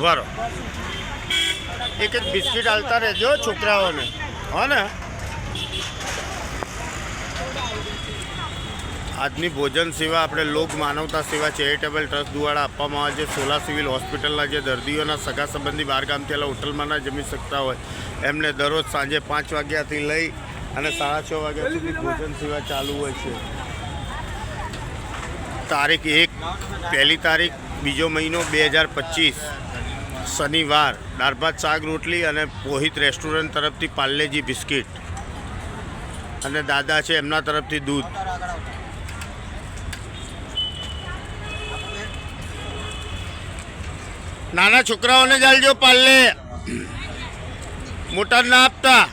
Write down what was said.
બરો એક એક બિસ્કિટ આલતા રહેજો છોકરાઓને, હો ને. આજની ભોજન સેવા આપણે લોક માનવતા સેવા ચેરિટેબલ ટ્રસ્ટ દ્વારા આપવામાં આવે છે. સોલા સિવિલ હોસ્પિટલના જે દર્દીઓના સગા સંબંધી બહાર ગામથી આવેલા હોટલમાં ના જમી શકતા હોય એમને દરરોજ સાંજે 5 વાગ્યાથી લઈ અને 6:30 વાગ્યા સુધી ભોજન સેવા ચાલુ હોય છે. તારીખ 1 પહેલી તારીખ 2 મહિનો 2025 શનિવાર દાળ ભાત શાક રોટલી અને પોહિત રેસ્ટોરન્ટ તરફથી પાર્લેજી બિસ્કિટ અને દાદા છે એમના તરફથી દૂધ. નાના છોકરાઓને ચાલજો પાર્લે, મોટા ના આપતા.